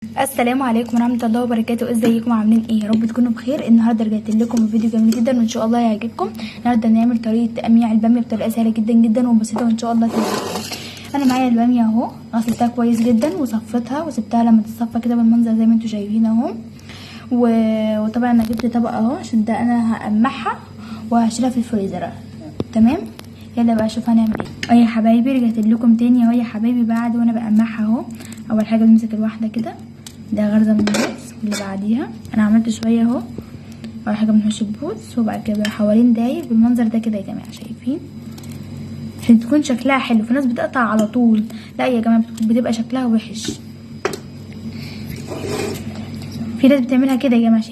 السلام عليكم ورحمه الله وبركاته. ازيكم عاملين ايه؟ يا رب تكونوا بخير. النهارده رجعت لكم بفيديو جميل جدا وان شاء الله يعجبكم. النهارده هنعمل طريقه تقميع الباميه بطريقه سهله جدا جدا وبسيطه وان شاء الله تعجبكم. انا معايا الباميه اهو، غسلتها كويس جدا وصفيتها وسبتها لما تتصفى كده بالمنظر زي ما انتم شايفين اهو. وطبعا انا جبت طبق اهو عشان ده انا هقمعها وهشيلها في الفريزر. تمام، يلا بقى اشوف هنعمل ايه. يا حبايبي رجعت لكم تاني اهو يا حبايبي بعد وانا بقمعها اهو. اول حاجه بنمسك الواحده كده، ده غرزه من النص اللي بعديها. انا عملت شويه اهو. اول حاجه بنحش البوز وبعد كده حوالين داير بالمنظر ده كده يا جماعه، شايفين؟ عشان تكون شكلها حلو. في ناس بتقطع على طول، لا يا جماعه بتبقى شكلها وحش. في ناس بتعملها كده يا جماعه،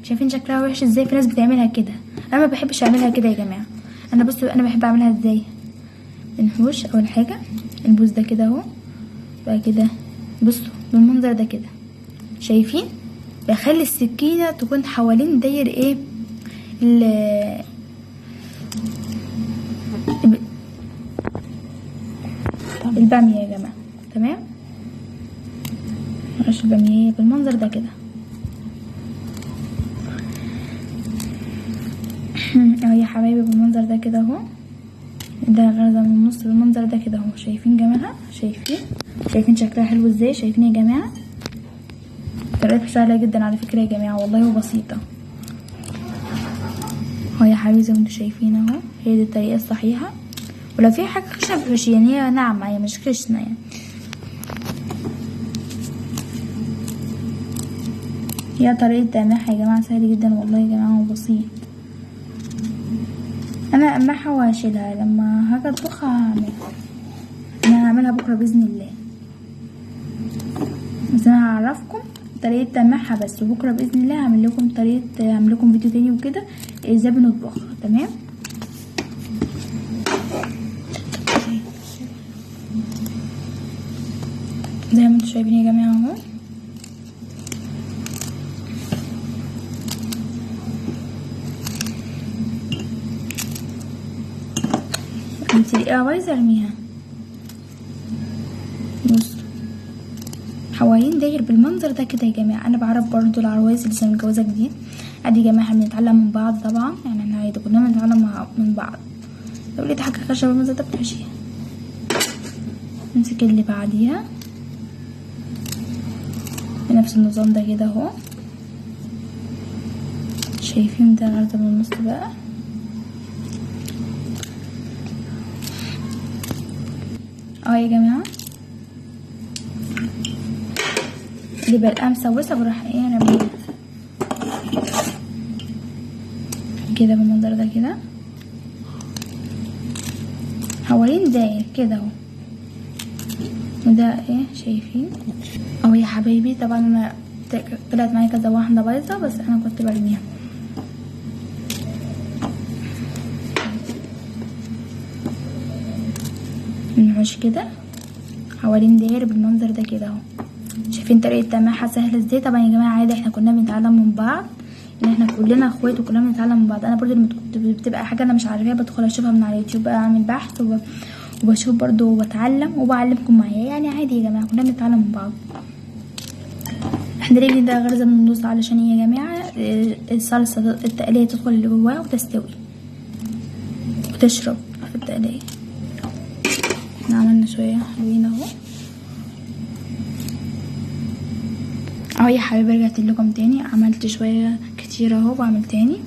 شايفين شكلها وحش ازاي؟ في ناس بتعملها كده، انا ما بحبش اعملها كده يا جماعه. انا بصوا انا بحب اعملها ازاي. بنحوش اول حاجه البوز ده كده اهو، بعد كده بصوا بالمنظر ده كده، شايفين؟ بخلي السكينه تكون حوالين داير ايه الباميه يا جماعه. تمام، نرش الباميه بالمنظر ده كده اهو يا حبايبي بالمنظر ده كده اهو. ده غرزه من النص بالمنظر ده كده اهو، شايفين جمالها؟ شايفين شكلها حلو ازاي؟ شايفين يا جماعه؟ طريقتها سهله جدا على فكره يا جماعه والله وبسيطه اهو يا حبايبي زي ما انتم شايفين اهو. هي دي الطريقه الصحيحه. ولو في حاجه خشنه بتحشي، يعني هي ناعمه هي مش خشنه يعني. هي طريقه تقميعها يا جماعه سهل جدا والله يا جماعه وبسيط. انا اقمعها وهشيلها لما هاجي اطبخها هعملها. انا هعملها بكره باذن الله، بس انا هعرفكم طريقه تقميعها بس. وبكره باذن الله هعمل لكم فيديو تاني وكده ازاي بنطبخها. تمام، زي ما انتم شايفين يا جماعه اهو. انتي عايزه ارميها، بص حوالين داير بالمنظر ده كده يا جماعه. انا بعرف برضو العرايس اللي لسه متجوزه جديد عادي يا جماعه، احنا بنتعلم من بعض طبعا، يعني احنا عادي كلنا بنتعلم من بعض. لو لقيت حاجه خشبه بالمنظر ده بتحشيها. نمسك اللي بعديها بنفس النظام ده كده اهو، شايفين؟ ده غرزه من النص بقى اهو يا جماعه. اللي بلقاها مسوسه بروح ايه رميها كده بالمنظر ده كده حوالين داير كده اهو. وده ايه شايفين اهو يا حبايبي. طبعا انا طلعت معايا كذا واحده بايظه بس انا كنت برميها. نحوش كده حوالين داير بالمنظر ده كده اهو. شايفين طريقه تقميعها سهله ازاي؟ طبعا يا جماعه عادي احنا كنا بنتعلم من بعض، ان احنا كلنا اخوات وكلنا بنتعلم من بعض. انا برضو لما كنت بتبقى حاجه انا مش عارفاها بدخل اشوفها من على اليوتيوب، اعمل بحث وبشوف برضو وبتعلم وبعلمكم معايا، يعني عادي يا جماعه كلنا بنتعلم من بعض. احنا ليه ده غرزه من النص؟ علشان يا جماعه الصلصه التقليه تدخل اللي جواها وتستوي وتشرب في التقليه. احنا عملنا شويه حلوين اهو اهو يا حبايبي. رجعت لكم تاني، عملت شويه كتير اهو بعمل تاني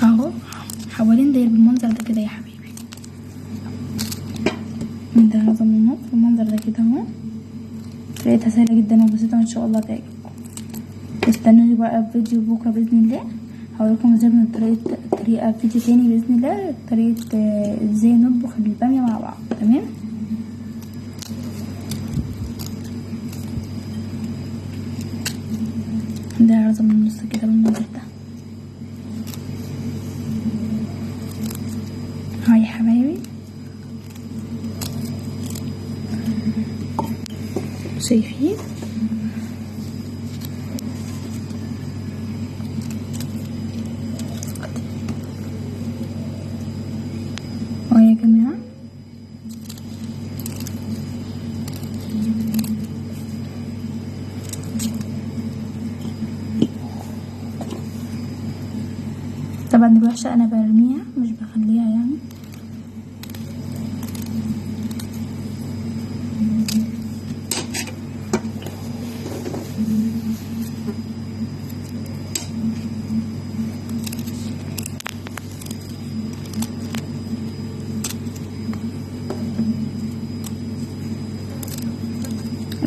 اهو حوالين داير بالمنظر ده كده يا حبايبي. ده غرزه من النص بالمنظر ده كده اهو. طريقتها سهله جدا وبسيطه وان شاء الله تعجبكم. استنوني بقى في فيديو بكره باذن الله، هوريكم ازاي من الطريقه في فيديو تاني باذن الله، طريقه ازاي نطبخ الباميه مع بعض. تمام، ده غرزه من النص كده بالمنظر ده اهو يا حبايبي. شايفين؟ اهو يا جماعه طبعا الوحشة انا برميها مش بخليها يعني.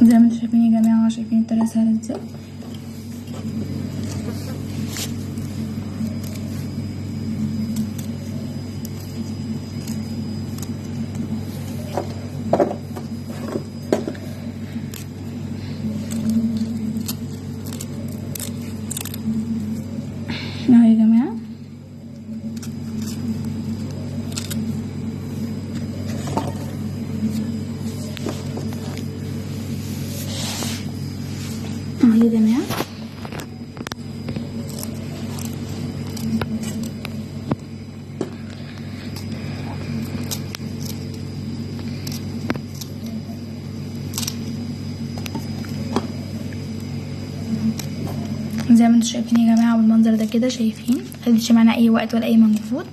زي ما انتوا شايفين يا جماعة، شايفين الطريقة سهلة ازاي. اهو يا جماعة اهو يا جماعة زي ما انتوا شايفين يا جماعة بالمنظر ده كده. شايفين مخدتش معانا اي وقت ولا اي مجهود.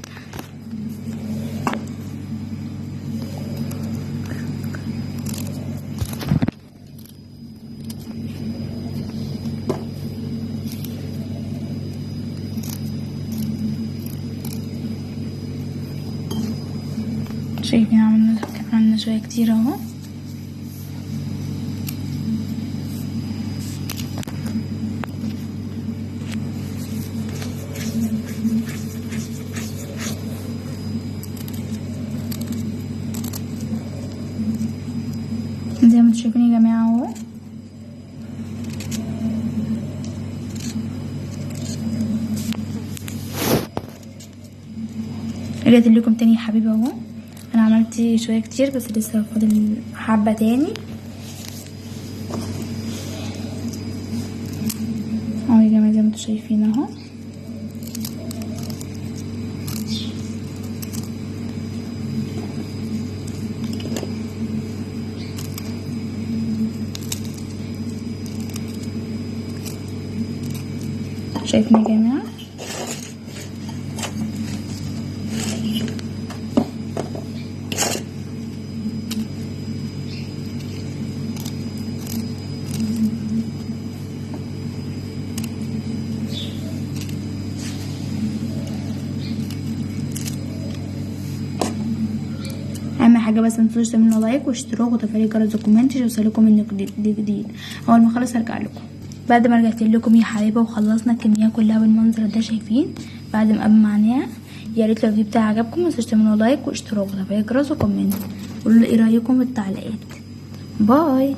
شايفين عملنا شوية كتير اهو. زي ما انتوا شايفين يا جماعة اهو. رجعت لكم تاني يا حبيبي اهو. انا عملت شوية كتير بس لسه فاضل حبة تاني اهو يا جماعة. زي ما انتوا شايفين اهو. شايفين يا جماعة اهم حاجه بس متنسوش تعملوا لايك واشتراك وتفعيل جرس الكومنت عشان يوصلكم مني جديد. اول ما اخلص هرجع لكم. بعد ما رجعت لكم يا حبايبه وخلصنا الكميه كلها بالمنظر ده. شايفين بعد ما قمعناها. يا ريت لو الفيديو بتاعي عجبكم متنسوش تعملوا لايك واشتراك وتفعيل جرس وكومنت. قولوا لي ايه رايكم في التعليقات. باي.